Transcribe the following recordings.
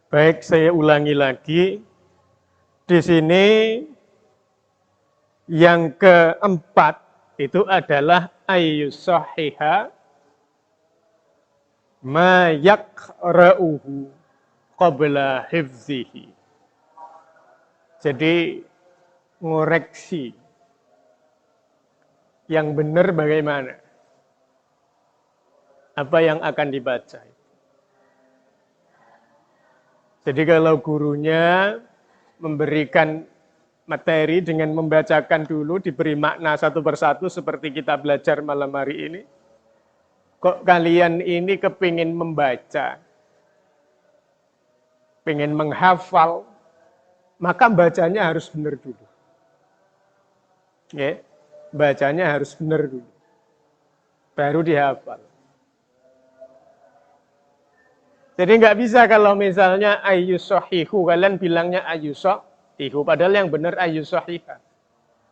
Baik, saya ulangi lagi. Di sini yang keempat itu adalah ayyusahiha ma yakra'uhu qabla hifzihi. Jadi ngoreksi yang benar bagaimana? Apa yang akan dibaca? Jadi kalau gurunya memberikan materi dengan membacakan dulu, diberi makna satu persatu seperti kita belajar malam hari ini. Kok kalian ini kepingin membaca, pengen menghafal, maka bacanya harus benar dulu. Ya, bacanya harus benar dulu. Baru dihafal. Jadi nggak bisa kalau misalnya ayyusahihu, kalian bilangnya ayyusahihu, padahal yang benar ayyusahiha.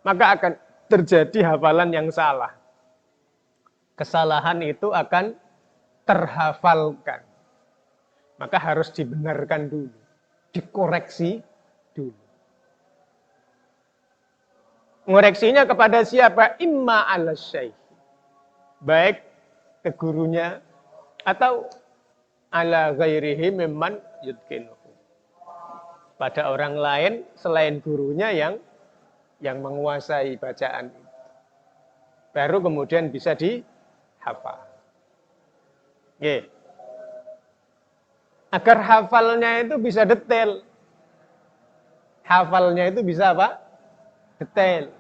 Maka akan terjadi hafalan yang salah. Kesalahan itu akan terhafalkan. Maka harus dibenarkan dulu, dikoreksi dulu. Ngoreksinya kepada siapa? Imma ala syekh. Baik ke gurunya atau ala ghairihi mimman yutkinuhu. Pada orang lain selain gurunya yang menguasai bacaan itu. Baru kemudian bisa dihafal. Oke. Agar hafalnya itu bisa detail. Hafalnya itu bisa apa? Detail.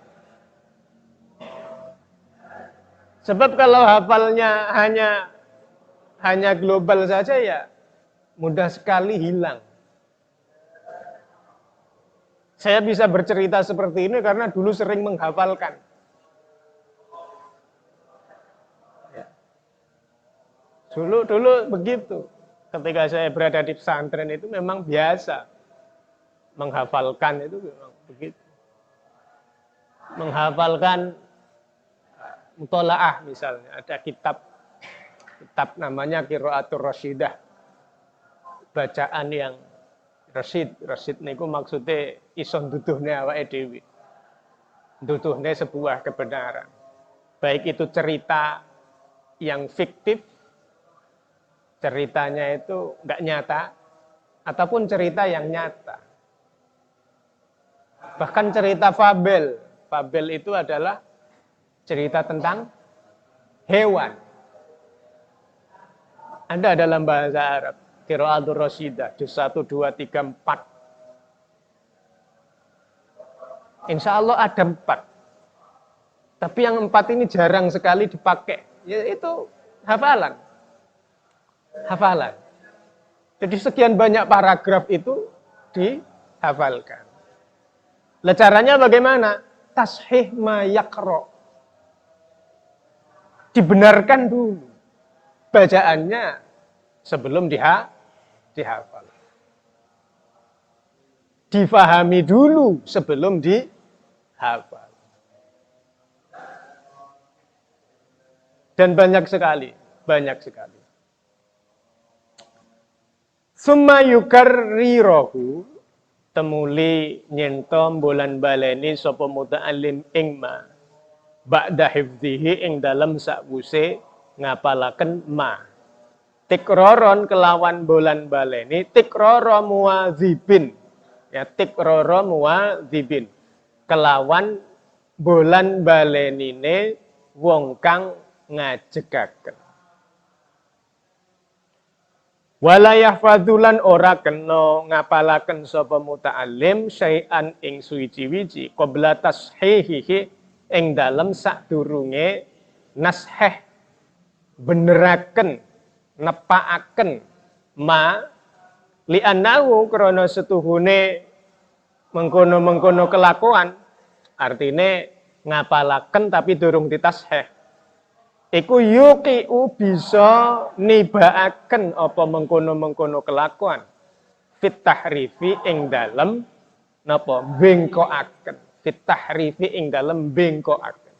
Sebab kalau hafalnya hanya global saja ya mudah sekali hilang. Saya bisa bercerita seperti ini karena dulu sering menghafalkan. Ya. Dulu begitu. Ketika saya berada di pesantren itu memang biasa menghafalkan itu memang begitu. Menghafalkan mutolaah misalnya, ada kitab namanya Qiraatur Rasyidah, bacaan yang rasyid niku maksudnya iso nduduhne awake dhewe, nduduhne sebuah kebenaran, baik itu cerita yang fiktif, ceritanya itu nggak nyata, ataupun cerita yang nyata, bahkan cerita fabel itu adalah cerita tentang hewan. Ada dalam bahasa Arab, Qiraatur Rasyidah, juz 1, 2, 3, 4. Insya Allah ada 4. Tapi yang 4 ini jarang sekali dipakai. Yaitu hafalan. Hafalan. Jadi sekian banyak paragraf itu dihafalkan. Lah caranya bagaimana? Tashih ma yakro. Dibenarkan dulu bacaannya sebelum dihafal. Difahami dulu sebelum dihafal. Dan banyak sekali. Summa yukarrirohu, temuli nyentom bulan baleni sapa muta'allim ing ma ba'da hifdzihi ing dalam sakwuse ngapalaken ma. Tikroron kelawan bulan baleni, tikroro muwadzibin. Ya, tikroro muwadzibin. Kelawan bulan balenine wong kang ngajegaken. Wala yahfadulan ora kena ngapalaken sapa muta'allim syai'an ing suwiji-wiji qabla tashihihi ing dalem sadurunge nasheh beneraken nepakaken ma li'annahu krana setuhune mengkono-mengkono kelakuan, artine ngapalaken tapi durung ditasheh, iku yuqi'u bisa nibaaken apa mengkono-mengkono kelakuan fit tahrifi ing dalem napa bengkokaken, fit tahrifi ing dalem bengkokaken.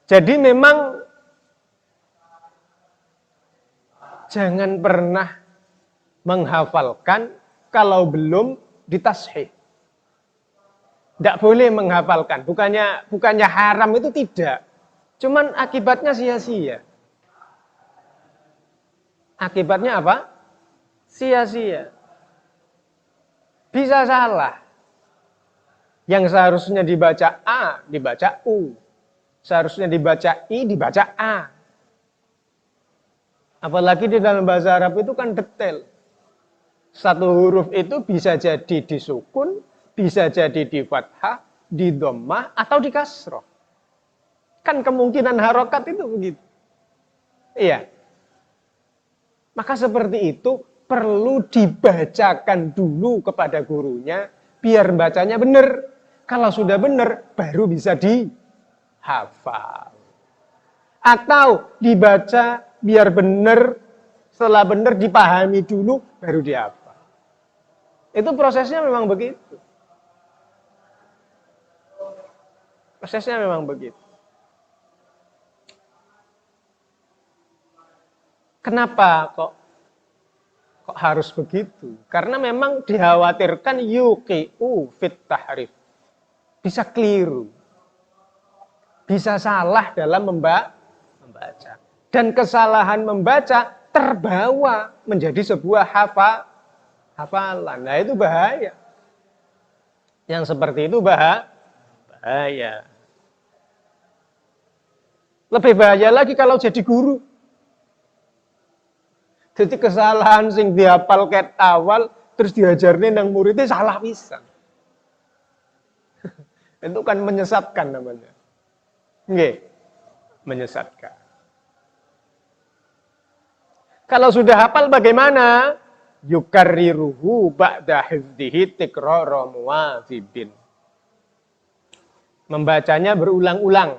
Jadi memang jangan pernah menghafalkan kalau belum ditashih. Tidak boleh menghafalkan. Bukannya haram itu tidak. Cuman akibatnya sia-sia. Akibatnya apa? Sia-sia. Bisa salah. Yang seharusnya dibaca A, dibaca U. Seharusnya dibaca I, dibaca A. Apalagi di dalam bahasa Arab itu kan detail. Satu huruf itu bisa jadi disukun, bisa jadi di fathah, di dhammah, atau di kasroh. Kan kemungkinan harokat itu begitu. Iya. Maka seperti itu perlu dibacakan dulu kepada gurunya, biar bacanya benar. Kalau sudah benar, baru bisa dihafal. Atau dibaca biar benar, setelah benar dipahami dulu, baru dihafal. Itu prosesnya memang begitu. Prosesnya memang begitu. Kenapa kok harus begitu? Karena memang dikhawatirkan yuqi'u fit tahrif. Bisa keliru. Bisa salah dalam membaca. Dan kesalahan membaca terbawa menjadi sebuah hafalan. Nah itu bahaya. Yang seperti itu bahaya. Lebih bahaya lagi kalau jadi guru. Jadi kesalahan sing dihafal ket awal terus diajarnya nang muridnya salah pisan. Itu kan menyesatkan namanya. Nggih. Menyesatkan. Kalau sudah hafal bagaimana? Yukarriruhu ba'da hifdzihi tikrara muwazibin. Membacanya berulang-ulang.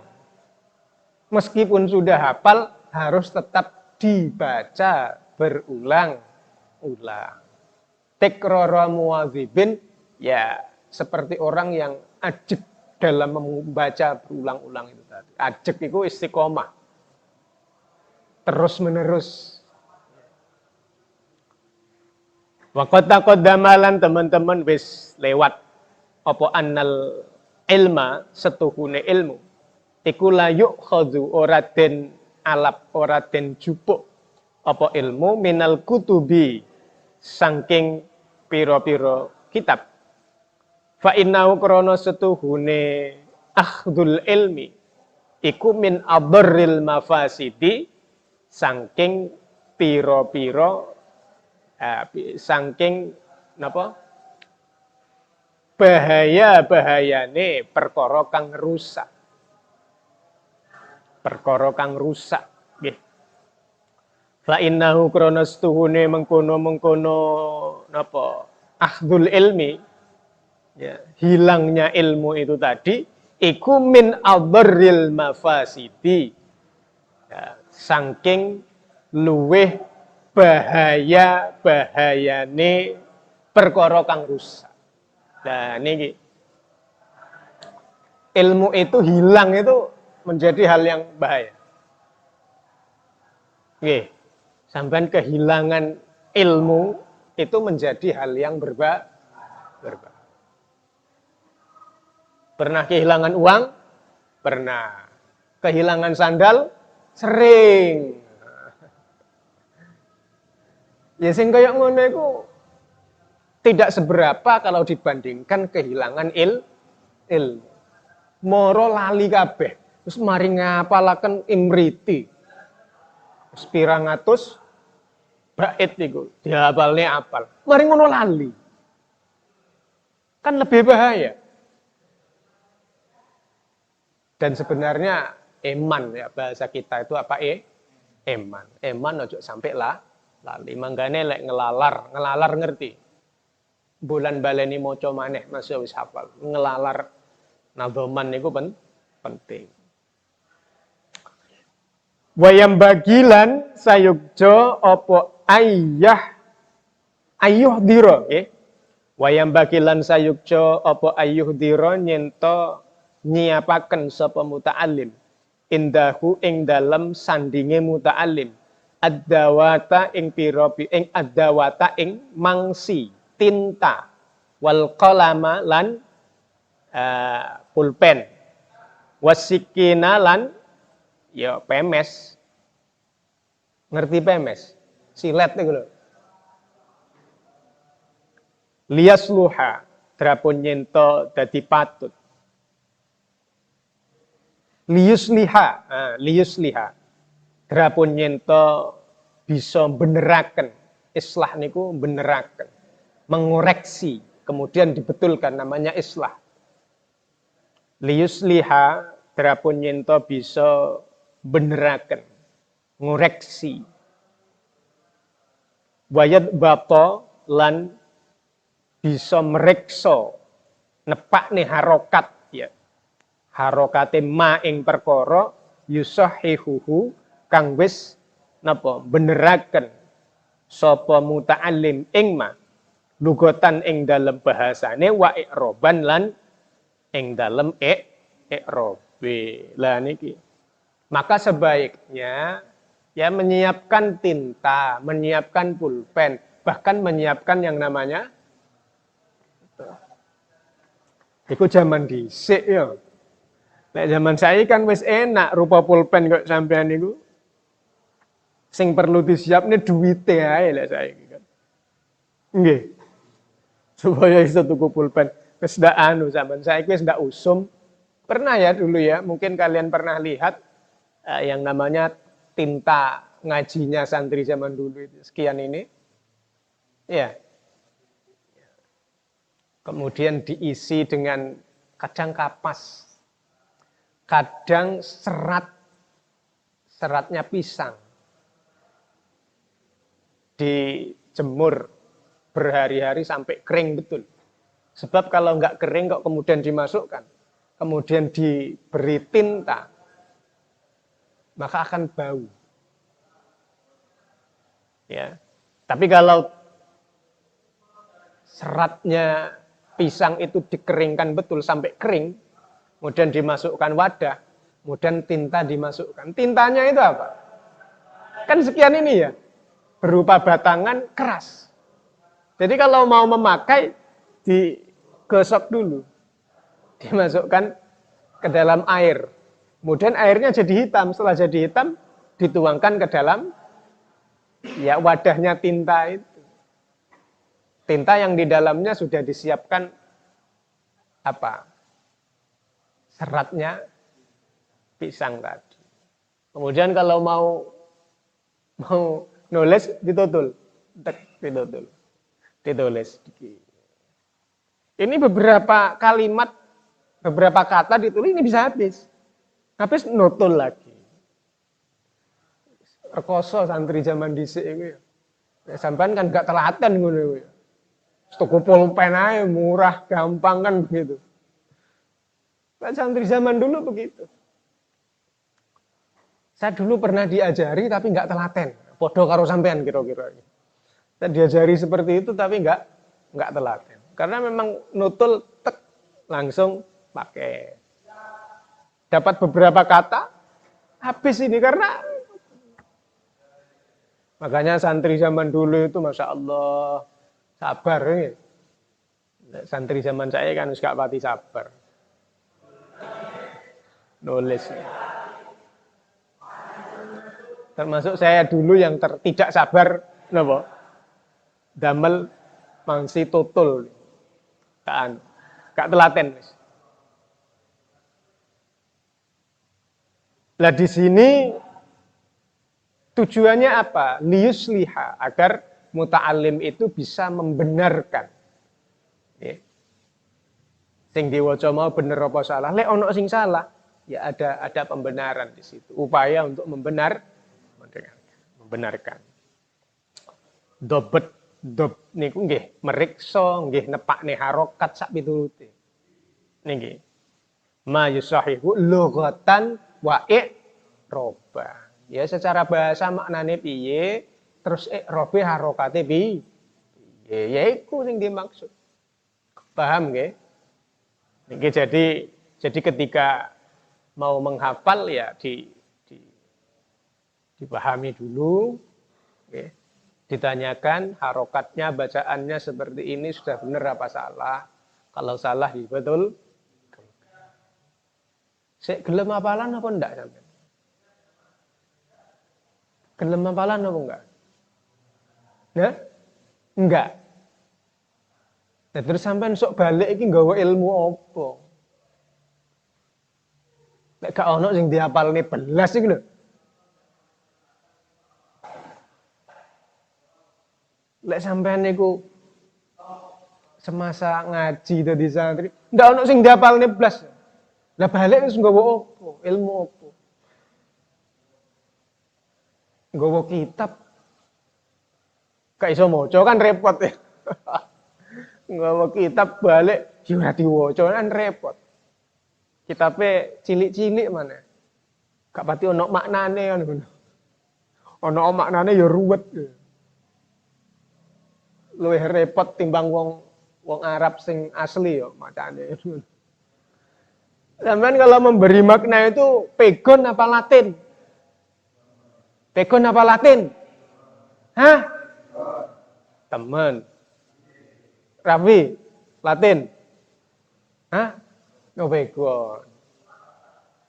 Meskipun sudah hafal harus tetap dibaca berulang-ulang. Tikrara muwazibin ya seperti orang yang ajek dalam membaca berulang-ulang itu tadi. Ajek itu istiqomah. Terus menerus. Waqad taqaddamalan teman-teman wis lewat apa annal ilma setuhune ilmu. Iku la yukhadhu ora den alap ora den jupuk apa ilmu minal kutubi saking pira-pira kitab. Fa innahu krana setuhune akhdul ilmi iku min adarril mafasidi saking pira-pira saking napa bahayane perkara kang rusak. Perkara kang rusak nggih. Fa innahu krana setuhune mengkono-mengkono napa akhdul ilmi ya, hilangnya ilmu itu tadi iku min adarril mafasidi ya, saking luweh bahayane perkara kang rusak. Nah niki ilmu itu hilang itu menjadi hal yang bahaya. Nggih, sampean kehilangan ilmu itu menjadi hal yang berbahaya. Pernah kehilangan uang? Pernah. Kehilangan sandal? Sering. Ya sing kaya ngono iku tidak seberapa kalau dibandingkan kehilangan ilmu. Moro lali kabeh. Terus mari ngapalaken imriti. Pirang atus bait iku dihafalne apal. Mari ngono lali. Kan lebih bahaya. Dan sebenarnya eman ya bahasa kita itu apa eman. Eman ojo sampai lali. Manggane lek ngelalar ngerti. Bulan baleni maca maneh masih wis hafal. Ngelalar nadhoman niku penting. Wayam bagilan sayukjo opo ayuh diro nggih. Wayam bagilan sayukjo opo ayuh diro nyento nyiapaken sapa muta'alim indahu ing dalem sandinge muta'alim ad-dawata ing pira ing ad-dawata ing mangsi tinta wal qalama lan pulpen wasikina lan ya pemes. Ngerti pemes? Silet niku lho. Liyasluha drapun nyento dadi patut. Liyusliha drapun nyento bisa beneraken. Islah niku beneraken, mengoreksi, kemudian dibetulkan, namanya islah. Liyusliha drapun nyento bisa beneraken, ngoreksi. Wayat bato lan bisa meriksa nepakne harokat ya. Harokate ma ing perkara yusahihuhu kang wis napa beneraken sapa muta'allim ing ma lugotan ing dalem bahasane wa i'roban lan ing dalem i'robe. Lah niki. Maka sebaiknya ya menyiapkan tinta, menyiapkan pulpen, bahkan menyiapkan yang namanya iku zaman dhisik ya. Nek zaman saya kan wis enak rupa pulpen kok sampean niku. Sing perlu disiapne duwite ae lek saiki kan. Nggih. Supaya iso tuku pulpen. Wis ndak zaman saiki wis ndak usum. Pernah ya dulu ya, mungkin kalian pernah lihat yang namanya tinta ngajinya santri zaman dulu itu sekian ini. Ya. Kemudian diisi dengan kadang kapas, kadang seratnya pisang, dijemur berhari-hari sampai kering betul. Sebab kalau nggak kering kok kemudian dimasukkan, kemudian diberi tinta, maka akan bau. Ya, tapi kalau seratnya pisang itu dikeringkan betul sampai kering, kemudian dimasukkan wadah, kemudian tinta dimasukkan. Tintanya itu apa? Kan sekian ini ya, berupa batangan keras. Jadi kalau mau memakai, digosok dulu. Dimasukkan ke dalam air. Kemudian airnya jadi hitam. Setelah jadi hitam, dituangkan ke dalam ya wadahnya tinta itu. Tinta yang di dalamnya sudah disiapkan apa? Seratnya pisang tadi. Kemudian kalau mau nulis ditutul. Ditutul. Ditulis. Ini beberapa kalimat, beberapa kata ditulis ini bisa habis. Habis nutul lagi. Rekoso santri zaman dhisik iku ya. Sampean kan gak telaten ngono ya. Tuku pulpen aja murah, gampang kan begitu. Kan santri zaman dulu begitu. Saya dulu pernah diajari tapi nggak telaten. Podo karo sampean kira-kira. Saya diajari seperti itu tapi nggak telaten. Karena memang nutul tek langsung pakai. Dapat beberapa kata habis ini karena makanya santri zaman dulu itu Masya Allah sabar ya. Santri zaman saya kan gak pati sabar. Nulis. Termasuk saya dulu yang tidak sabar napa? Damel mangsi tutul. Gak telaten wis. Lah di sini tujuannya apa? Liyusliha, agar muta'alim itu bisa membenarkan. Ya. Sing diwaca mau bener apa salah? Lek ono sing salah, ya ada pembenaran di situ. Upaya untuk membenarkan. Dobet niku nggih meriksa, nggih nepakne harokat sak piturute. Nggih. Ma yusahihu lughatan wa i'roba. Ya secara bahasa maknane piye, terus i'robe harokate piye. Ya iku sing dimaksud. Paham nggih? Nggih jadi ketika mau menghafal ya dipahami dulu, Oke. Ditanyakan harokatnya, bacaannya seperti ini sudah benar apa salah? Kalau salah ya betul. Sik gelem hafalan apa enggak sampean? Gelem hafalan apa enggak? Ya? Enggak. Nah, terus sampean sok balik iki nggawa ilmu apa? Nek gak ono sing dihafalne belas iki lho. Lek sampean niku semasa ngaji dadi santri, ndak ono sing dihafalne belas. Lah balik wis nggawa apa? Ilmu apa? Nggawa kitab. Gak iso maca kan repot ya. Nggawa kitab balik ya ora diwaca kan repot. Kitabe cilik-cilik mana. Gak pati ono maknane kan ngono. Ono maknane ya ruwet. Luwih repot timbang wong Arab sing asli ya macane. Sampeyan kalau memberi makna itu pegon apa Latin? Pegon apa Latin? Hah? Temen. Raffi, Latin. Hah? No pegon.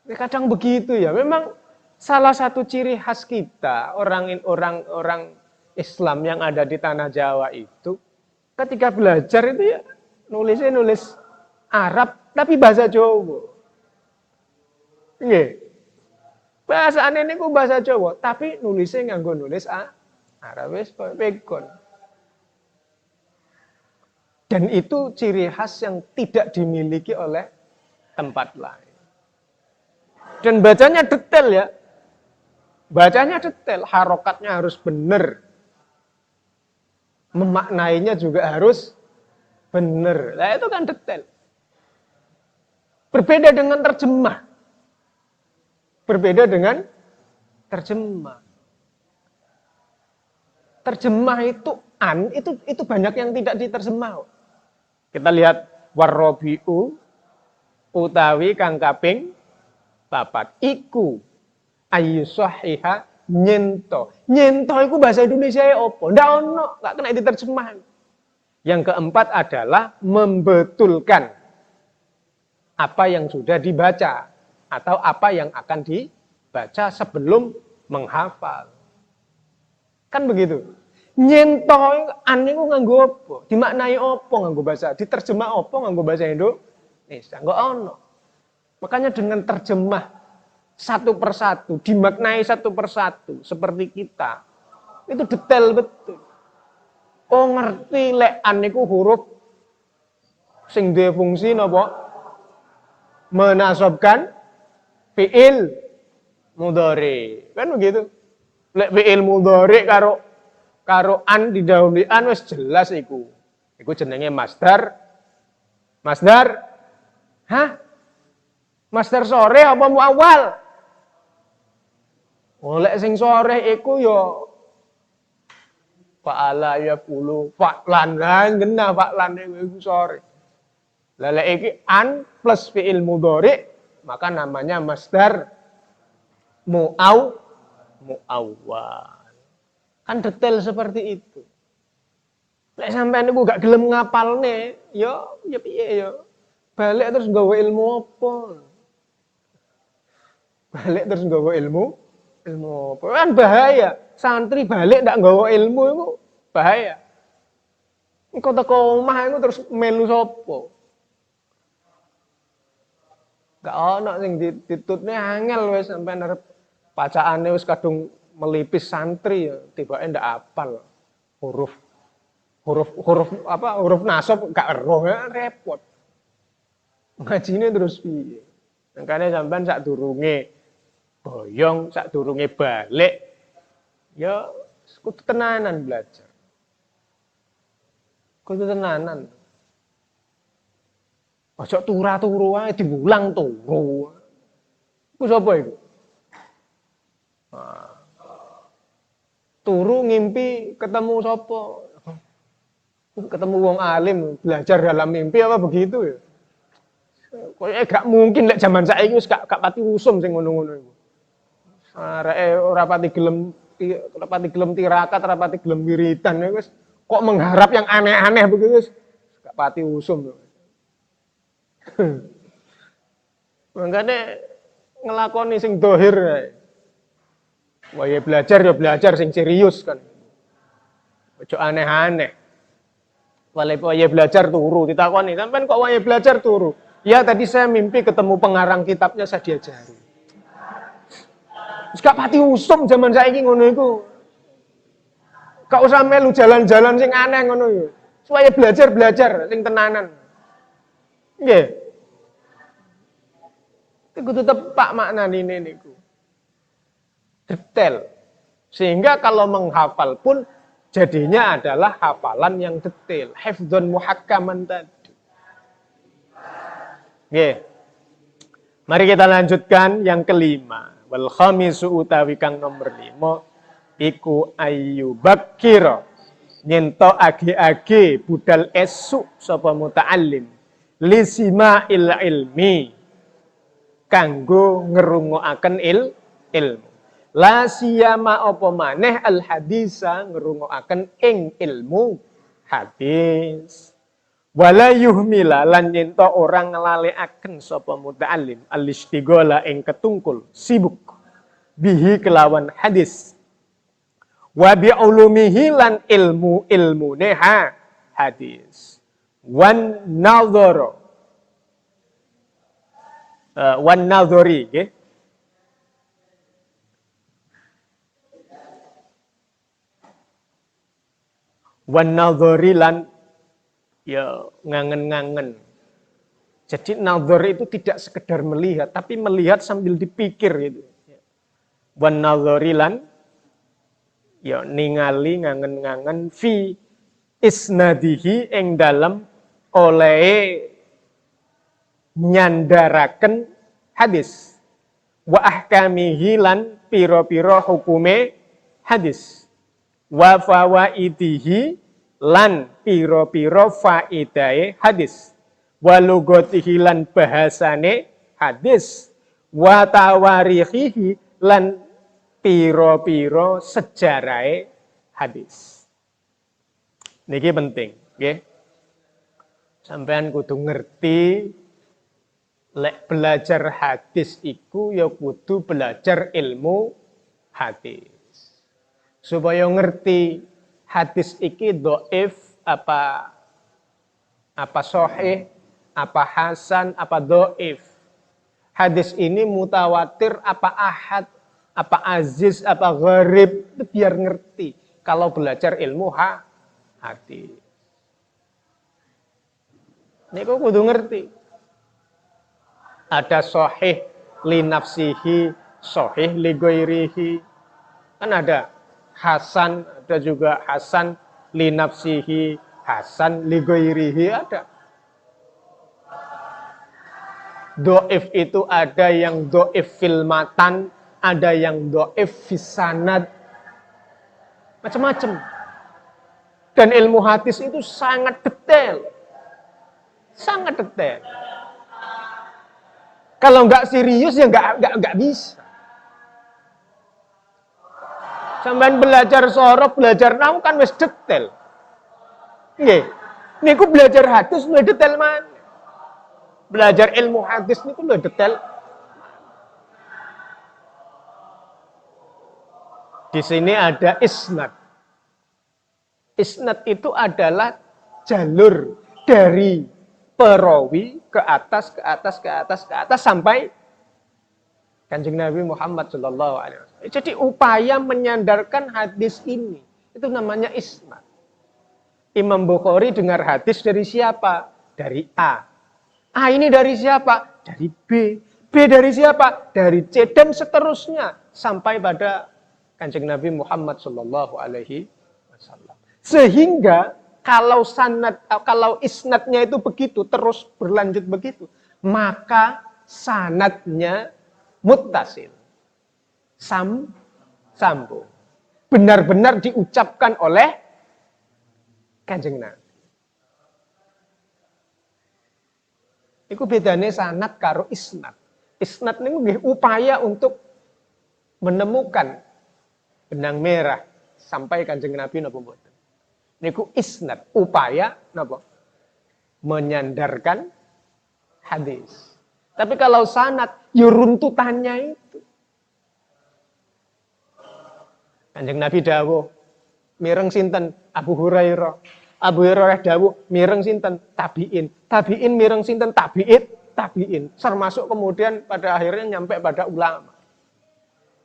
Ini kadang begitu ya. Memang salah satu ciri khas kita orang Islam yang ada di tanah Jawa itu ketika belajar itu ya nulisnya nulis Arab tapi bahasa Jawa. Nggih. Bahasane niku bahasa Jawa, tapi nulisnya nganggo nulis Arab wis pegon. Dan itu ciri khas yang tidak dimiliki oleh tempat lain. Dan bacanya detail ya. Bacanya detail, harokatnya harus benar. Memaknainya juga harus benar. Nah, itu kan detail. Berbeda dengan terjemah. Berbeda dengan terjemah. Terjemah itu banyak yang tidak diterjemah. Kita lihat warrobiu utawi kang kaping 4 iku ayu sahiha nyento. Nyento itu bahasa Indonesia ya apa? Ndak ono, enggak kena diterjemah. Yang keempat adalah membetulkan apa yang sudah dibaca atau apa yang akan dibaca sebelum menghafal. Kan begitu. Nyento niku nganggo apa? Dimaknai apa nganggo bahasa? Diterjemah apa nganggo bahasa Indonesia? Enggak ono. Makanya dengan terjemah satu persatu, dimaknai satu persatu seperti kita. Itu detail betul. Oh ngerti lek niku huruf sing duwe fungsi napa? Menasobkan fi'il mudhari. Kan begitu. Lek fi'il mudhari karo an didahului an wis jelas iku. Iku jenenge masdar. Masdar. Hah? Masdar sore apa muawwal? Oleh sing sore iku ya fa'ala ya pulu fa'lan lan genah fa'lan iku sore. Lah lek iki an plus fi'il mudhari maka namanya masdar muawwal. Kan detail seperti itu. Lek sampean niku gak gelem ngapalne, ya piye ya. Balik terus nggawa ilmu apa? Balik terus nggawa ilmu apa? Kan bahaya. Santri balik ndak nggawa ilmu itu bahaya. Engko teko omah iku terus melu sapa? Gak ono sing ditutne angel wis sampean arep bacaane wis kadung melipis santri ya, tibake ndak apal huruf nasab gak eroh ya, repot. Ngajine terus piye? Makane sampean sadurunge boyong, sadurunge balik ya kudu tenanan belajar. Kudu tenanan. Ojo turu ae diulang turu. Ku sapa iku? Turu ngimpi ketemu sapa? Ketemu wong alim, belajar dalam mimpi apa begitu ya? Kayaknya gak mungkin lek zaman saiki wis gak pati usum sing ngono-ngono iku. Areke ora pati gelem rapati gelem tirakat, rapati gelem wiridan wis kok mengharap yang aneh-aneh begitu wis gak pati usum. Makanya ngelakoni sing dohir. Wah ya belajar sing serius kan. Ojo aneh-aneh. Waya belajar turu, ditakoni, sampean kok waya belajar turu? Ya tadi saya mimpi ketemu pengarang kitabnya saya diajari. Wis gak pati usum zaman saiki ngono iku. Gak usah melu jalan-jalan sing aneh ngono yo. Supaya belajar sing tenanan. Nggih. Iku tetep pak maknane niku. Detail. Sehingga kalau menghafal pun jadinya adalah hafalan yang detail. Hifdzun muhakkaman tadi. Nggih. Mari kita lanjutkan yang kelima. Wal khamisu utawi kang nomor 5 iku ayyubakira nyento age-age budal esuk sapa muta'allim lisima'il ilmi kanggo ngrungokaken ilmu. La siyama apa maneh al hadisa ngrungokaken ing ilmu hadis. Wala yuhmila lan nyento orang ngelalekaken sapa muta'allim al-istighala ing ketungkul sibuk bihi kelawan hadis. Wa bi ulumihi lan ilmu-ilmune hadis. Wan nadhara wan nadhari nggih. Wan nadhari lan ya ngangen-ngangen. Jadi nazar itu tidak sekedar melihat, tapi melihat sambil dipikir gitu. Wan nazari lan ya ningali ngangen-ngangen fi isnadihi ing dalem oleh nyandaraken hadis. Wa ahkamihi lan pira-pira hukume hadis. Wa fawaidihi lan piro-piro faidahe hadis, walugotihi lan bahasane hadis, watawarihihi lan piro-piro sejarahe hadis. Niki penting, nggih. Sampean kudu ngerti lek belajar hadis iku ya kudu belajar ilmu hadis. Supaya ngerti hadis iki dhaif apa sahih, apa hasan, apa dhaif. Hadis ini mutawatir apa ahad, apa aziz, apa gharib, itu biar ngerti kalau belajar ilmu hadis. Niku kudu ngerti. Ada sahih li nafsihi, sahih li ghairihi. Kan ada hasan, ada juga hasan li nafsihi, hasan li ghairihi ada. Dhaif itu ada yang dhaif fil matan, ada yang dhaif fis sanad. Macam-macam. Dan ilmu hadis itu sangat detail. Sangat detail. Kalau nggak serius ya nggak bisa. Sampai belajar sorof, belajar nahu kan wis detail. Nggih. Niku belajar hadis luwih detail mana? Belajar ilmu hadis niku luwih detail. Di sini ada isnad. Isnad itu adalah jalur dari perawi ke atas sampai Kanjeng Nabi Muhammad Shallallahu Alaihi Wasallam. Jadi upaya menyandarkan hadis ini itu namanya isnad. Imam Bukhari dengar hadis dari siapa? Dari A. A ini dari siapa? Dari B. B dari siapa? Dari C dan seterusnya sampai pada Kanjeng Nabi Muhammad Shallallahu Alaihi Wasallam. Sehingga kalau isnadnya itu begitu terus berlanjut begitu, maka sanadnya muttasil, sambung, benar-benar diucapkan oleh Kanjeng Nabi. Iku bedane sanad karo isnad. Isnad niku nggih upaya untuk menemukan benang merah sampai Kanjeng Nabi napa mboten. Niku isnad, upaya napa? Menyandarkan hadis. Tapi kalau sanad, ya runtutannya itu. Kanjeng Nabi dawuh, mireng sinten? Abu Hurairah. Abu Hurairah dawuh, mireng sinten? Tabi'in. Tabi'in mireng sinten? Tabi'in. Termasuk kemudian pada akhirnya nyampe pada ulama.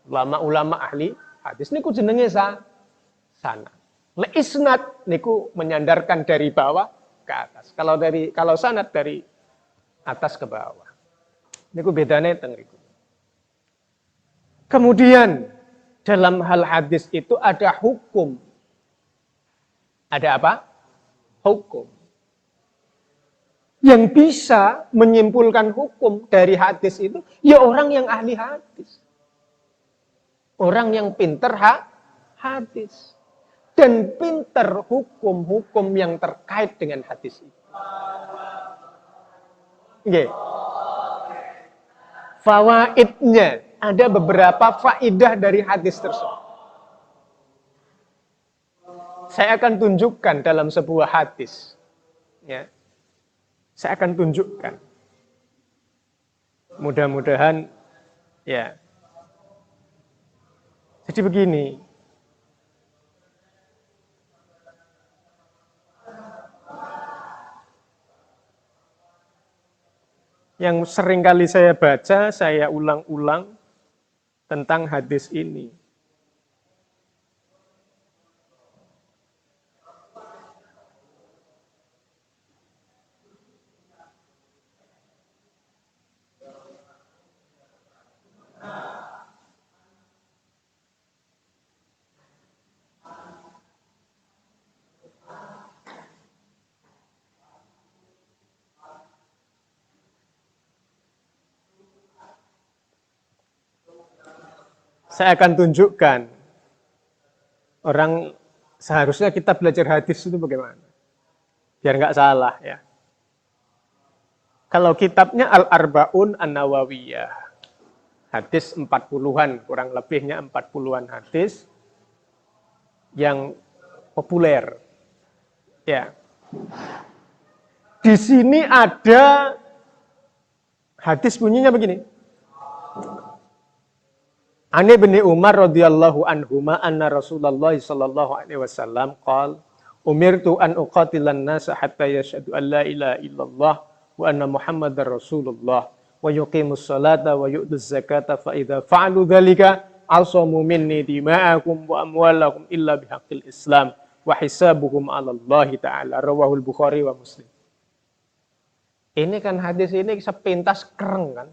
Ulama-ulama ahli hadis niku jenenge sanad. Le isnad niku menyandarkan dari bawah ke atas. Kalau sanad dari atas ke bawah. Niku bedane teng riku. Kemudian dalam hal hadis itu ada hukum. Ada apa? Hukum. Yang bisa menyimpulkan hukum dari hadis itu ya orang yang ahli hadis. Orang yang pinter hadis. Dan pinter hukum-hukum yang terkait dengan hadis itu. Nggih. Fawaidnya, ada beberapa faidah dari hadis tersebut. Saya akan tunjukkan dalam sebuah hadis. Ya. Saya akan tunjukkan. Mudah-mudahan ya. Jadi begini. Yang sering kali saya baca, saya ulang-ulang tentang hadis ini. Saya akan tunjukkan orang seharusnya kita belajar hadis itu bagaimana. Biar nggak salah ya. Kalau kitabnya Al-Arba'un An-Nawawiyah. Hadis 40-an, kurang lebihnya 40-an hadis yang populer. Ya. Di sini ada hadis bunyinya begini. An Ibnu Umar radhiyallahu anhuma anna Rasulullah sallallahu alaihi wasallam qala umirtu an uqatilan nas hatta yashhadu an la ilaha illallah wa anna Muhammadar Rasulullah wa yuqimus salata wa yu'tuz zakata fa idza fa'alu dzalika asamu minni dima'akum wa amwalakum illa bihaqqil Islam wa hisabuhum 'ala Allah taala rawahul Bukhari wa Muslim. Ini kan hadis ini sepintas keren kan.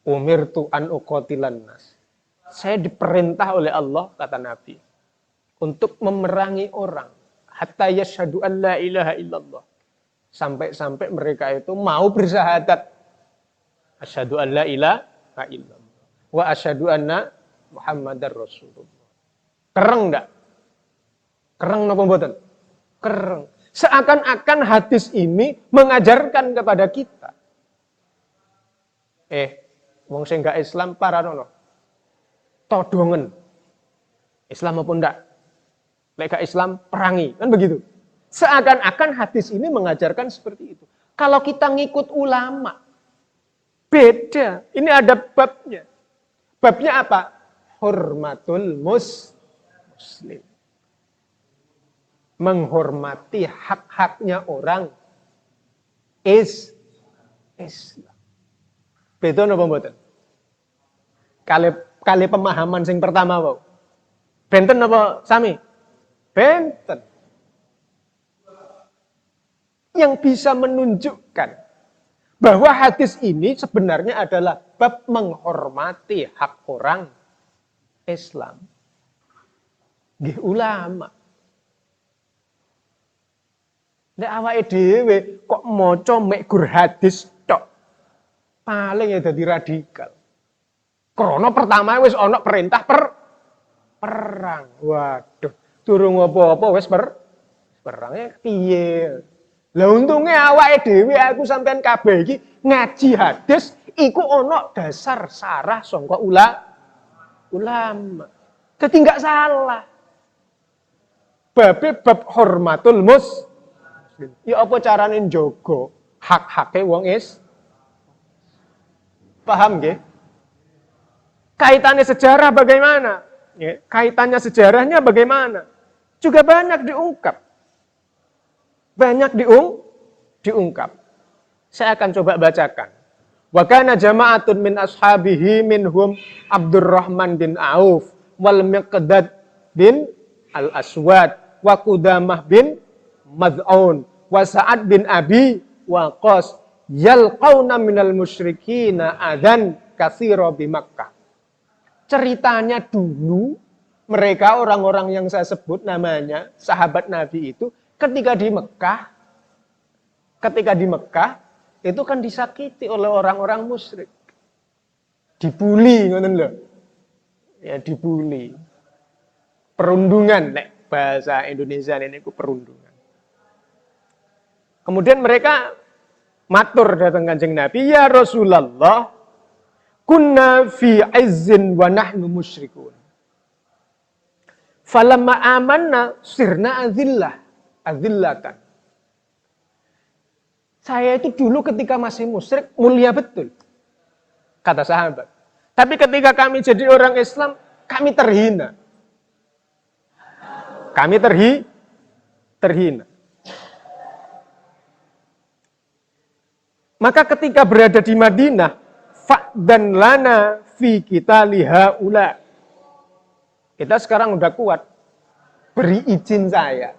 Umirtu an uqatilan nas. Saya diperintah oleh Allah, kata Nabi, untuk memerangi orang. Hatta yashhadu an la ilaha illallah. Sampai-sampai mereka itu mau bersyahadat. Asyhadu an la ilaha illallah. Wa asyhadu anna Muhammadar Rasulullah. Kereng enggak? Kereng napa mboten? Kereng. Seakan-akan hadis ini mengajarkan kepada kita. Wong sing gak Islam paranono. Todongen. Islam maupun enggak. Lek gak Islam perangi, kan begitu. Seakan-akan hadis ini mengajarkan seperti itu. Kalau kita ngikut ulama, beda. Ini ada babnya. Babnya apa? Hormatul muslim. Menghormati hak-haknya orang Islam. Beda napa mboten? Kali pemahaman sing pertama wau. Benten apa sami? Benten. Yang bisa menunjukkan bahwa hadis ini sebenarnya adalah bab menghormati hak orang Islam. Nggih ulama. Nek awake dhewe kok maca mek gur hadis tok. Paling ya dadi radikal. Krana pertama wis ana perintah perang. Waduh, durung apa-apa wis perangnya piye? Lah untunge awake dhewe aku sampean kabeh iki ngaji hadis iku ana dasar sarah sangka ulama. Jadi nggak salah. Bab hormatul muslim. Ya apa carane njogo hak-hake wong is? Paham nggih? Kaitannya sejarah bagaimana? Ya, kaitannya sejarahnya bagaimana? Juga banyak diungkap. Banyak diungkap. Saya akan coba bacakan. Wa kana jama'atun min ashabihi minhum Abdurrahman bin Auf wal Miqdad bin Al-Aswad wa Qudamah bin Mad'un wa Sa'ad bin Abi Waqqas yalqauna minal musyrikina adan katsira bi Makkah. Ceritanya dulu mereka orang-orang yang saya sebut namanya sahabat Nabi itu ketika di Mekah itu kan disakiti oleh orang-orang musyrik. Dibuli ngoten lho. Ya dibuli. Perundungan nek bahasa Indonesia ini ku perundungan. Kemudian mereka matur datang Kanjeng Nabi, "Ya Rasulullah, kunna fi izzin wa nahnu musyrikun. Falamma amanna sirna azillatan." Saya itu dulu ketika masih musyrik mulia betul, kata sahabat. Tapi ketika kami jadi orang Islam, kami terhina. Kami terhina. Maka ketika berada di Madinah, fa'dan lana fi kita liha ula. Kita sekarang udah kuat. Beri izin saya,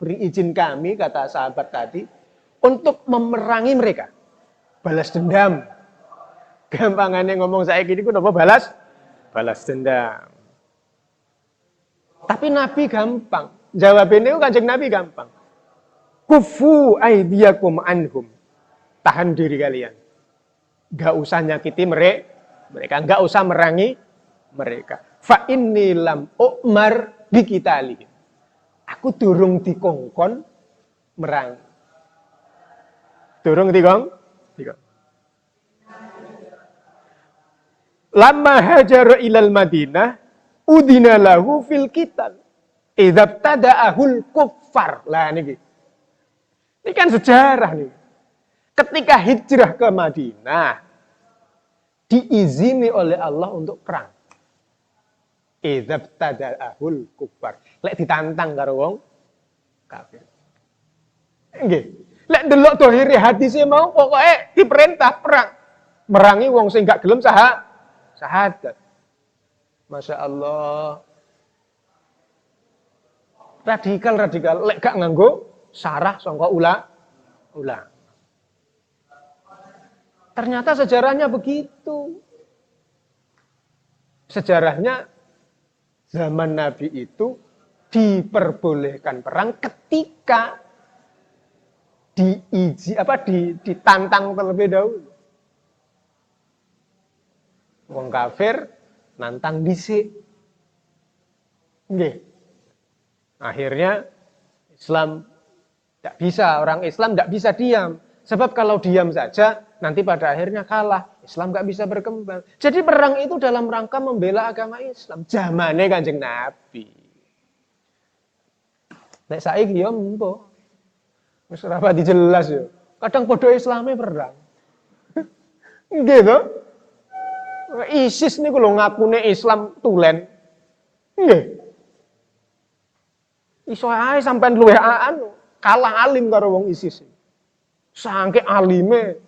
beri izin kami, kata sahabat tadi, untuk memerangi mereka. Balas dendam. Gampangannya ngomong saya gini, kenapa balas dendam. Tapi Nabi gampang. Jawabinnya Kanjeng Nabi gampang. Kufu aidiyakum anhum. Tahan diri kalian. Gak usah nyakiti mereka. Gak usah merangi mereka. Fa inni lam u'mar bikitali. Aku durung dikongkon merangi. Durung dikongkon. Lama hajar ilal Madinah, udina lahu fil qital. Idzab tada'ahul kuffar. Lah ini kan sejarah nih. Ketika hijrah ke Madinah, diizini oleh Allah untuk perang. Idzab tada'ahul kuffar. Lek ditantang karo wong kafir. Nggih. Lek delok dohire hadise mau pokoke diperintah perang. Merangi wong sing gak gelem sahadat. Masya Allah. Radikal. Lek gak nganggo sarah sangka ulang. Ternyata sejarahnya begitu. Sejarahnya zaman Nabi itu diperbolehkan perang ketika ditantang terlebih dahulu. Wong kafir nantang dhisik. Nggih. Akhirnya orang Islam tidak bisa diam. Sebab kalau diam saja nanti pada akhirnya kalah. Islam nggak bisa berkembang. Jadi perang itu dalam rangka membela agama Islam. Zamane Kanjeng Nabi. Nek saiki yo empo. Wis ora pati jelas yo. Kadang padha Islame perang. Nggih to? ISIS niku lho ngakune Islam tulen. Nggih. Iso ae sampean luwih kalah alim karo wong ISIS. Sangke alime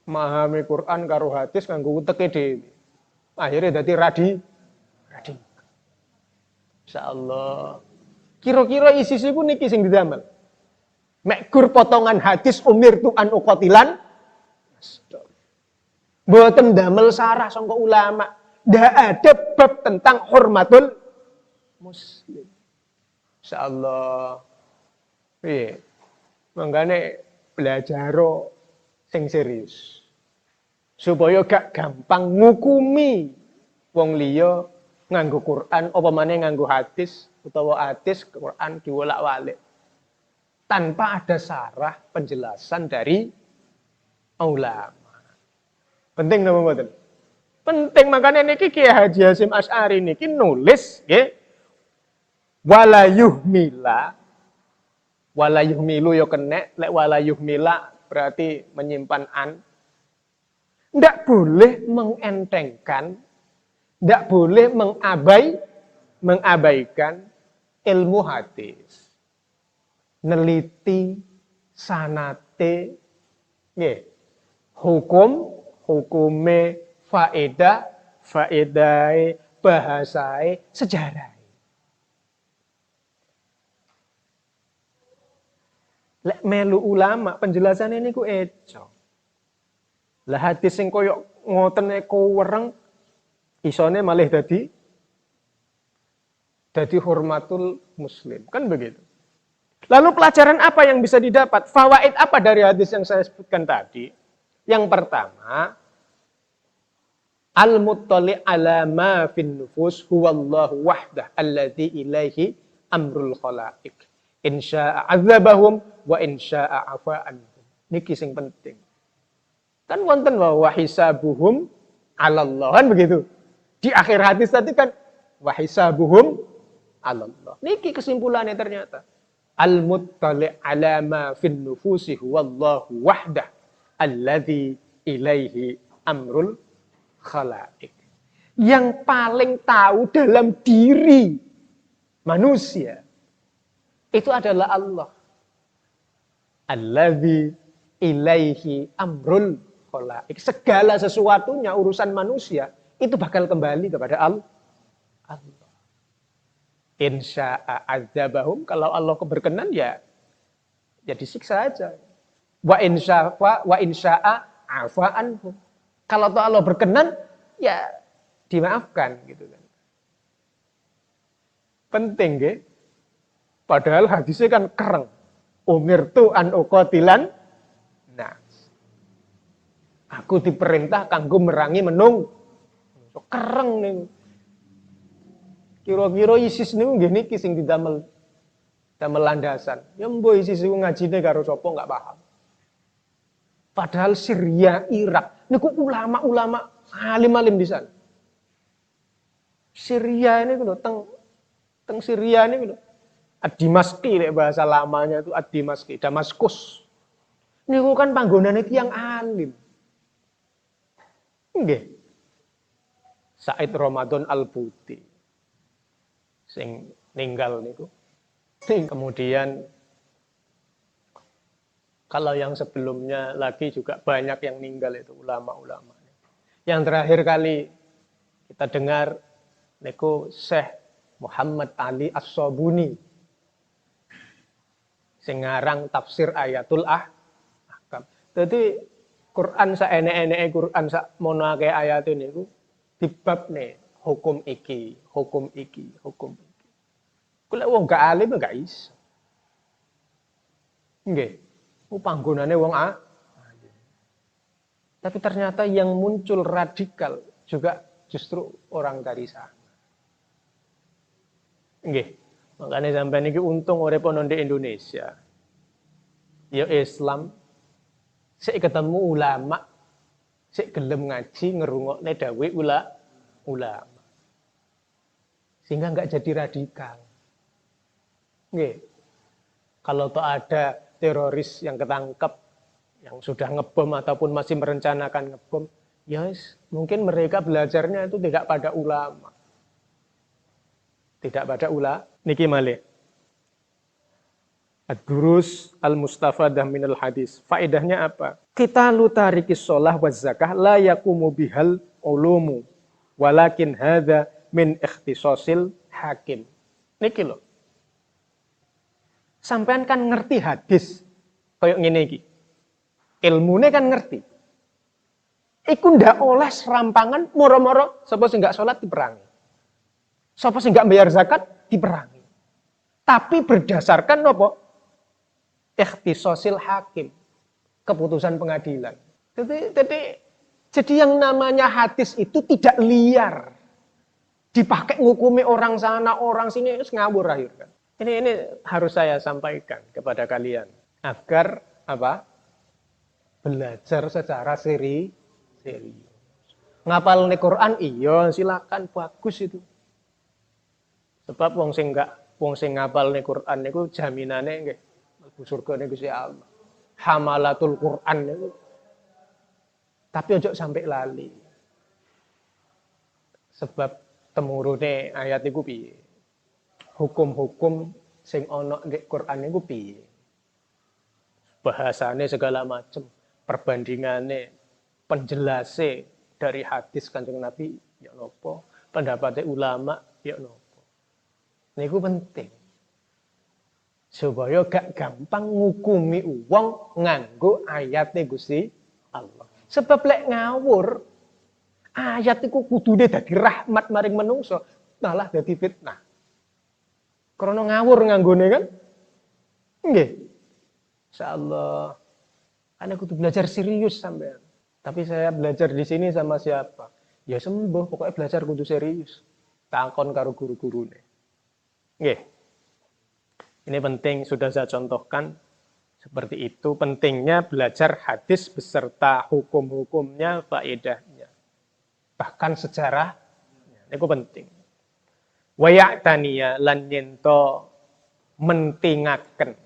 memahami Quran karo hadis kanggo uteke dhewe. Akhirnya dadi radikal. Insyaallah. Kira-kira ISIS iku niki sing didamel. Mek gur potongan hadis umir tu'an uqatilan. Mboten damel sarah sangka ulama. Ndak ada bab tentang hormatul muslim. Insyaallah. Piye? Mangkane belajar sing serius. Supaya gak gampang ngukumi wong liya nganggo Quran apa maneh nganggo hadis utawa hadis Quran diwolak-walik tanpa ada sarah penjelasan dari ulama. Penting napa mboten? Penting makanya niki Kiai Haji Hasyim Asy'ari niki nulis nggih wala yuhmilu yo kenek, lek wala yuhmila berarti menyimpan an. Ndak boleh mengentengkan, ndak boleh mengabaikan ilmu hadis. Neliti sanate nggih. Hukume faedahe, bahasae, sejarah. Lek melu ulama penjelasannya niku eco. Lah hadis sing koyo ngoten eko wereng isone malih dadi hurmatul muslim. Kan begitu. Lalu pelajaran apa yang bisa didapat? Fawaid apa dari hadis yang saya sebutkan tadi? Yang pertama, al-muttali' ala ma fin nufus huwallahu wahdah alladzi ilaihi amrul khalaiq. Insya'a azabahum wa insya'a afa anhum. Niki sing penting. Kan wonten wa hisabuhum 'ala Allah, kan begitu. Di akhir hadis tadi kan wa hisabuhum 'ala Allah. Niki kesimpulannya ternyata. Al-muttali' ala ma fin nufusi huwallahu wahdah alladzi ilaihi amrul khalaiq. Yang paling tahu dalam diri manusia itu adalah Allah. Alladzi ilaihi amrul khalaiq. Segala sesuatunya urusan manusia itu bakal kembali kepada Allah. Insya'a adzabahum, kalau Allah berkenan ya disiksa aja. Wa insya'a afa anhum. Kalau Allah berkenan ya dimaafkan gitu kan. Penting nggih. Padahal hadisnya kan kereng. Umirtu an uqatilan nas. Aku diperintah kanggo merangi menung. Kereng nih. Kira-kira ISIS niku nggih niki sing didamel landasan. Ya mbo ISIS iku ngajine karo sapa enggak paham. Padahal Syria, Irak niku ulama-ulama alim-alim di sana. Syria ini lho teng Syria ini lho. Ad-Dimaski bahasa lamanya itu Ad-Dimaski, Damaskus. Niku kan panggonane tiyang alim. Nggih. Said Ramadan Al-Buti sing ninggal niku. Kemudian kalau yang sebelumnya lagi juga banyak yang ninggal itu ulama-ulama. Yang terakhir kali kita dengar niku Syekh Muhammad Ali As-Sabuni sing ngarang tafsir Ayatul Ahkam. Jadi Quran sak enek-eneke Quran sak mono akeh ayat niku dibabne hukum iki, hukum iki, hukum iki. Kula wong gak alim gak iso. Nggih. Panggonane wong tapi ternyata yang muncul radikal juga justru orang dari sana. Nggih. Makanya sampai niki untung urip ono di Indonesia. Ya Islam sik ketemu ulama, sik gelem ngaji ngerungokne dawuh ulama. Sehingga enggak jadi radikal. Nggih. Kalau toh ada teroris yang ketangkep, yang sudah ngebom ataupun masih merencanakan ngebom, yes, mungkin mereka belajarnya itu tidak pada ulama. Tidak pada niki malih. Ad-durus al-mustafadah minal hadis. Faedahnya apa? Kita lutarikis sholah wa zakah la yakumu bihal ulumu. Walakin hadha min ikhtisosil hakim. Niki loh. Sampean kan ngerti hadis. Kayak ngene iki. Ilmune kan ngerti. Iku ndak oleh serampangan moro-moro sapa sing gak salat diperangi. Sapa sing gak bayar zakat diperangi. Tapi berdasarkan apa? Ikhtisosil hakim. Keputusan pengadilan. Jadi yang namanya hadis itu tidak liar. Dipakai ngukumi orang sana, orang sini, itu ngawur akhirnya. Ini harus saya sampaikan kepada kalian. Agar apa? Belajar secara serius. Ngapal nih Quran, iya silakan, bagus itu. Sebab wong sing ngapal nih Quran niku jaminane nggih mlebu surga niku Gusti Allah. Hamalatul Quran niku. Tapi ojo sampai lali. Sebab temurune ayat iku piye? Hukum-hukum sing ana nggih Quran niku piye? Bahasane segala macam, perbandingane, penjelase dari hadis Kanjeng Nabi ya napa, pendapatnya ulama ya napa. Niku penting. Supaya gak gampang ngukumi wong nganggo ayate Gusti Allah. Sebab lek ngawur, ayat iku kudune dadi rahmat maring menungso, malah dadi fitnah. Krana ngawur nganggone kan? Nggih. Insyaallah. Ana kudu belajar serius sampean. Tapi saya belajar di sini sama siapa? Ya sembuh, pokoknya belajar kudu serius. Takon karo guru-gurune. Nggih. Ini penting, sudah saya contohkan seperti itu. Pentingnya belajar hadis beserta hukum-hukumnya, faedahnya. Bahkan sejarah, itu penting. Waya'taniya lan yento mentingaken.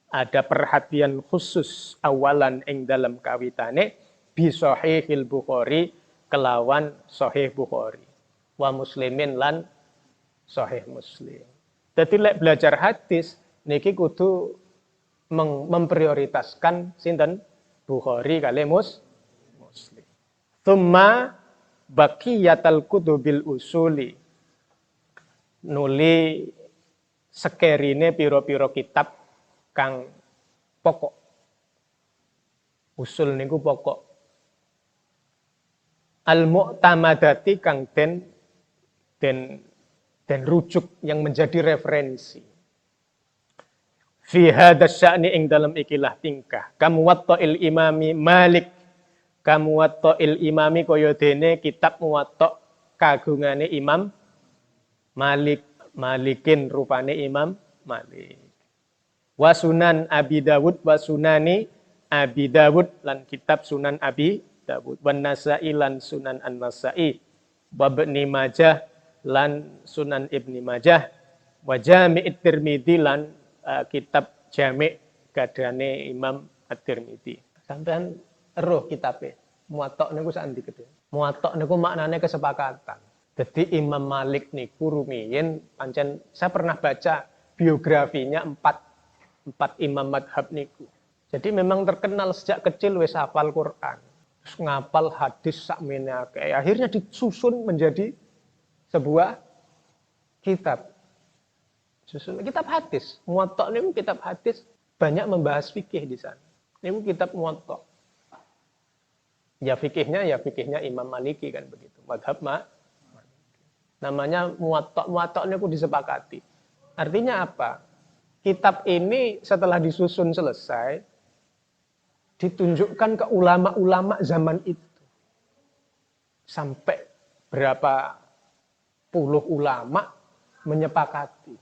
Ada perhatian khusus awalan ing dalam kawitane bi sahihil Bukhari kelawan sahih Bukhari. Wa muslimin lan sahih Muslim. Jadi lek belajar hadis niki kudu memprioritaskan sinten Bukhari kali Muslim. Tsumma baqiyatal kutubil usuli. Nuli sekerine piro-piro kitab kang pokok. Usul niku pokok. Al-mu'tamadati kang dan rujuk yang menjadi referensi. Fi hadas sya'ni ing dalam ikilah tingkah. Kamuwatta'il imami Malik. Kamuwatta'il imami kaya dene kitab muwatta' kagungane Imam Malik. Malikin rupane Imam Malik. Wa sunan Abi Dawud wa sunani Abi Dawud lan kitab Sunan Abi Dawud. Wan Nasa'i lan Sunan An-Nasa'i. Wa Ibnu Majah lan Sunan Ibni Majah, wa Jami' Tirmidzi lan kitab Jami' gadane Imam At-Tirmidzi. Sampean eruh kitabe. Muwatta' niku sak ndi gedhe? Muwatta' niku maknane kesepakatan. Jadi Imam Malik niku rumiyin pancen saya pernah baca biografinya empat imam madhab niku. Jadi memang terkenal sejak kecil wis hafal Quran. Terus ngapal hadis sakmene akeh. Akhirnya disusun menjadi sebuah kitab. Kitab hadis. Muwatta' niku kitab hadis, banyak membahas fikih di sana. Niku kitab Muwatta'. Ya fikihnya Imam Maliki kan begitu. Madhab namanya Muwatta'. Muwatta' niku disepakati. Artinya apa? Kitab ini setelah disusun selesai ditunjukkan ke ulama-ulama zaman itu. Sampai berapa puluh ulama menyepakati.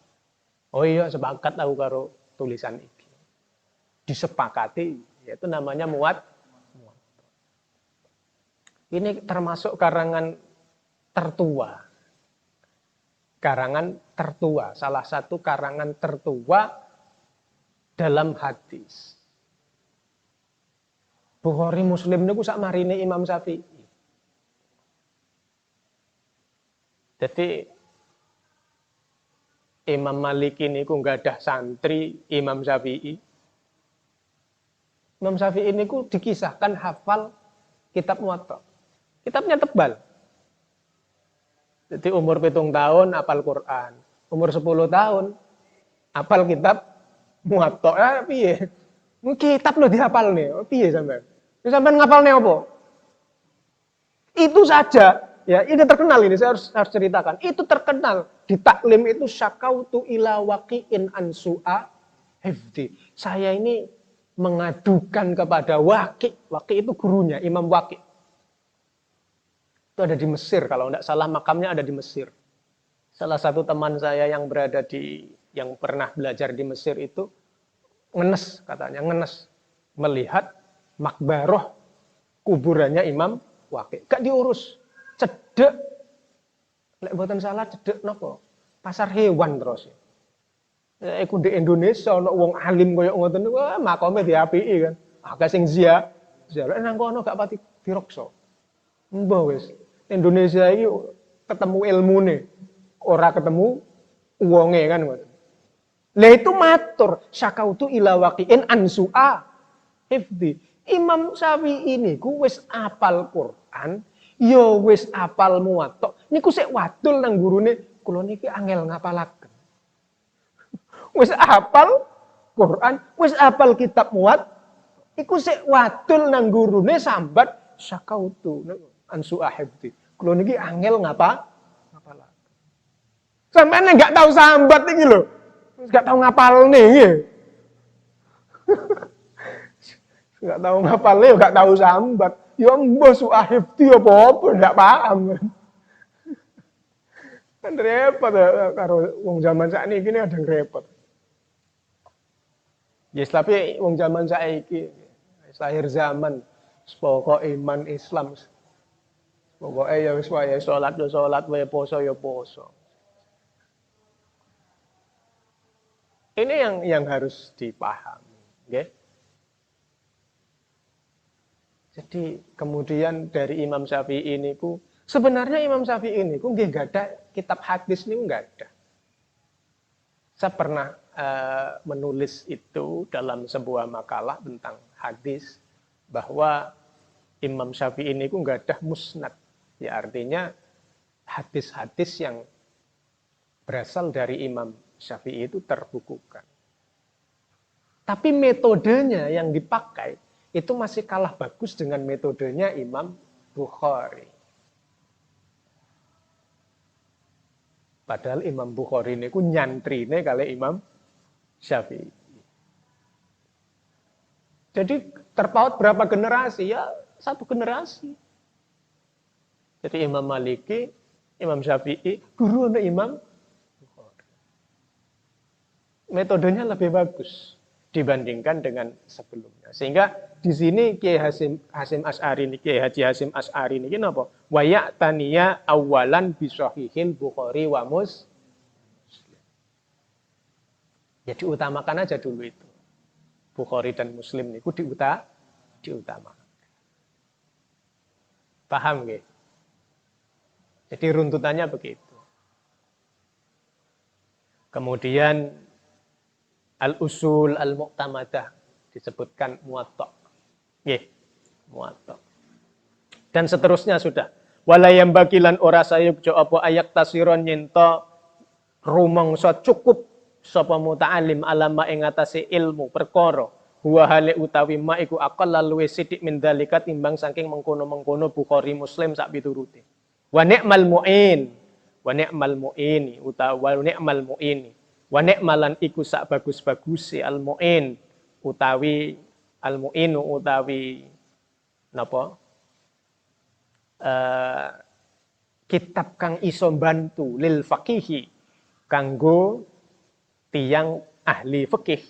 Oh iya, sepakat aku karo tulisan ini. Disepakati, yaitu namanya Muwatta'. Ini termasuk karangan tertua. Karangan tertua, salah satu karangan tertua dalam hadis. Bukhari Muslim niku sak marine Imam Syafi'i. Jadi Imam Malik ini nggak ada santri Imam Syafi'i. Imam Syafi'i ini dikisahkan hafal kitab Muwatta'. Kitabnya tebal. Jadi umur 7 tahun hafal Quran. Umur 10 tahun hafal kitab Muwatta'. Piye? Kitab lo dihafal nih. Piye sampean? Sampean ngapalne apa? Itu saja. Ya, ini terkenal ini, saya harus ceritakan. Itu terkenal. Di taklim itu syakautu ila waqi'in ansu'a hifdi. Saya ini mengadukan kepada Waqi'. Waqi' itu gurunya, Imam Waqi'. Itu ada di Mesir, kalau tidak salah makamnya ada di Mesir. Salah satu teman saya yang yang pernah belajar di Mesir itu ngenes katanya, melihat makbaroh kuburannya Imam Waqi'. Gak diurus. cedek lek mboten salah cedek napa? Pasar hewan terus. Iku di Indonesia ana wong alim kaya ngoten wah makome diapiki kan. Akeh sing ziarah nang kono gak pati dirokso. Mbah wis. Indonesia iki ketemu ilmune, ora ketemu wonge kan ngoten. Lah itu matur syakautu ila waqiin ansu'a hifdi. Imam Syafi'i niku wis apal Quran, ya wis apal muwatta. Niku sik wadul nang gurune, kula niki angel ngapalaken. Wis apal Quran, wis apal kitab muat, iku sik wadul nang gurune sambat syakautu ansu'a hifdi. Kula niki angel ngapalaken. Sampeyan enggak tahu sambat iki lho. Enggak tahu ngapalne iki. Enggak tahu ngapalne, enggak tahu sambat. Ya mbah suahifti apa-apa enggak paham. Kan repot karo wong zaman sakniki ini ada repot. Yes, tapi wong zaman saiki akhir zaman pokok iman Islam. Pokoke ya wis wae salat ya salat, wae poso ya poso. Ini yang harus dipahami, okay? Jadi kemudian dari Imam Syafi'i ini sebenarnya Imam Syafi'i ini nggih gak ada kitab hadis niku nggak ada. Saya pernah menulis itu dalam sebuah makalah tentang hadis bahwa Imam Syafi'i ini nggak ada musnad. Ya artinya hadis-hadis yang berasal dari Imam Syafi'i itu terbukukan. Tapi metodenya yang dipakai itu masih kalah bagus dengan metodenya Imam Bukhari. Padahal Imam Bukhari ini nyantrine kali Imam Syafi'i. Jadi terpaut berapa generasi? Ya satu generasi. Jadi Imam Maliki, Imam Syafi'i, guru untuk Imam Bukhari. Metodenya lebih bagus dibandingkan dengan sebelumnya. Sehingga di sini Kiai Hasyim Asy'ari niki, Kiai Haji Hasyim Asy'ari niki napa? Wa ya'taniya awalan bi sahihil Bukhari wa Muslim. Ya diutamakan aja dulu itu. Bukhari dan Muslim niku diutamakan. Paham nggih? Jadi runtutannya begitu. Kemudian al-usul al-mu'tamadah disebutkan muwatta'. Nggih, muwatta'. Dan seterusnya sudah. Walayam bagilan ora sayuk jo apa ayak tasiron nyento rumangsa cukup sapa muta'alim alama ing atase ilmu perkara huwa hale utawi ma iku akal luwih sithik min dalika timbang saking mengkono-mengkono Bukhari Muslim sak piturute. Wa ni'mal mu'in, wa ni'mal mu'ini utawa wa ni'mal mu'ini. Wa ni'malan iku sak bagus-bagusi al-mu'in utawi al-mu'inu utawi napa? Kitab kang iso bantu lil faqihi kanggo tiyang ahli fikih.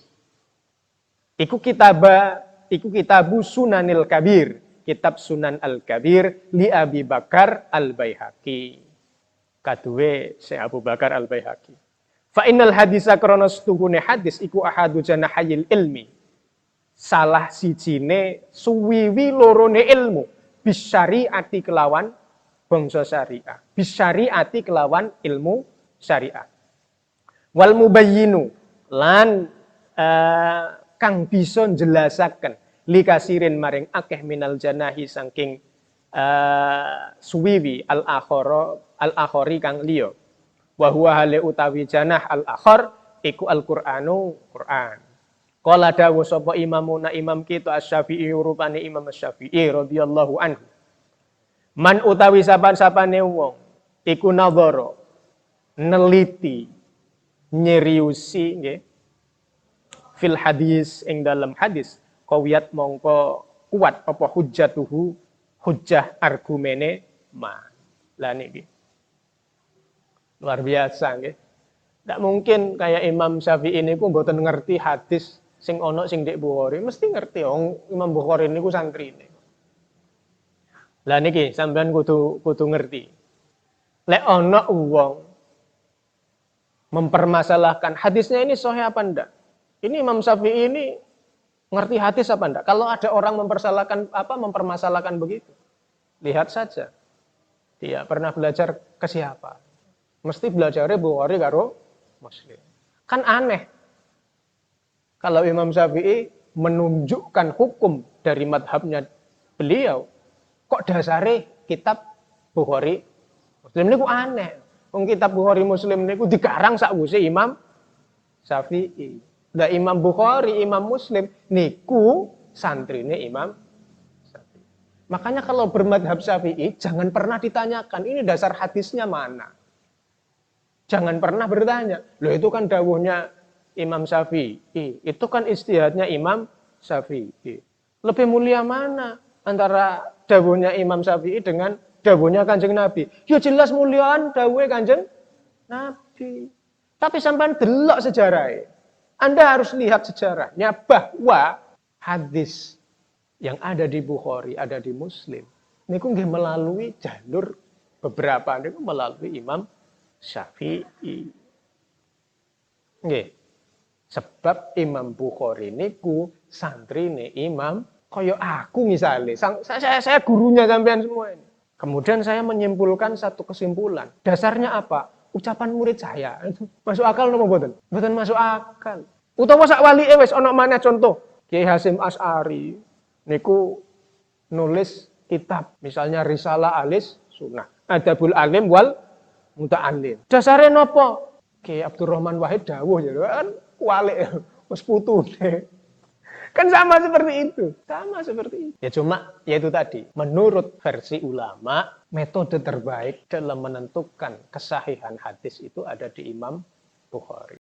Iku kitabu Sunanil Kabir, kitab Sunan Al-Kabir li Abi Bakar Al-Baihaqi. Kaduwe Syekh Abu Bakar Al-Baihaqi. Fa innal hadisa krana setuhune hadis iku ahadu janahayil ilmi. Salah sijine suwiwi lorone ilmu bisyariati kelawan bangsa syariah. Bisyariati kelawan ilmu syariah. Wal mubayyinu lan kang bisa njelasaken likasirin maring akeh minal janahi saking suwiwi al-akhari kang liya. Wa huwa hale utawi janah al-akhar iku al-Qur'anu Qur'an. Qala dawu sapa imamuna imam kita Asy-Syafi'i rupane Imam Asy-Syafi'i radhiyallahu anhu. Man utawi sapan-sapane wong iku nadhara neliti nyeriusi nggih fil hadis ing dalam hadis qawiyat mongko kuat apa hujjatuhu hujjah argumene ma. Lah niki luar biasa nggih. Ndak mungkin kayak Imam Syafi'i niku mboten ngerti hadis sing ana sing ndek Bukhari, mesti ngerti wong Imam Bukhari niku santrine. Lah niki sampean kudu ngerti. Lek ana wong mempermasalahkan hadisnya ini sahih apa enggak? Ini Imam Syafi'i ini ngerti hadis apa enggak? Kalau ada orang mempermasalahkan begitu, lihat saja. Dia pernah belajar ke siapa? Mesti belajarnya Bukhari karo Muslim. Kan aneh. Kalau Imam Syafi'i menunjukkan hukum dari madhabnya beliau, kok dasare kitab Bukhari Muslim niku aneh. Wong kitab Bukhari Muslim niku dikarang sakwise Imam Syafi'i. Lah Imam Bukhari, Imam Muslim niku santrine Imam Syafi'i. Makanya kalau bermadhab Syafi'i jangan pernah ditanyakan ini dasar hadisnya mana. Jangan pernah bertanya, loh itu kan dawuhnya Imam Syafi'i, itu kan ijtihadnya Imam Syafi'i. Lebih mulia mana antara dawuhnya Imam Syafi'i dengan dawuhnya Kanjeng Nabi? Ya jelas muliaan dawuhe Kanjeng Nabi. Tapi sampean delok sejarahnya. Anda harus lihat sejarahnya bahwa hadis yang ada di Bukhari, ada di Muslim, niku nggih melalui jalur beberapa niku melalui Imam Syafi'i. Nggih. Sebab Imam Bukhari niku santrine Imam kaya aku misalnya. Saya gurunya sampean semua ini. Kemudian saya menyimpulkan satu kesimpulan. Dasarnya apa? Ucapan murid saya. Masuk akal napa mboten? Mboten masuk akal. Utawa sak walike wis ana maneh contoh. Kiai Hasyim Asy'ari niku nulis kitab misalnya Risalah Alis Sunnah, Adabul Alim wal Muta'allim. Dasare napa? Ki Abdurrahman Wahid dawuh ya kan kualik wis putune. Kan sama seperti itu. Sama seperti itu. Ya cuma yaitu tadi, menurut versi ulama, metode terbaik dalam menentukan kesahihan hadis itu ada di Imam Bukhari.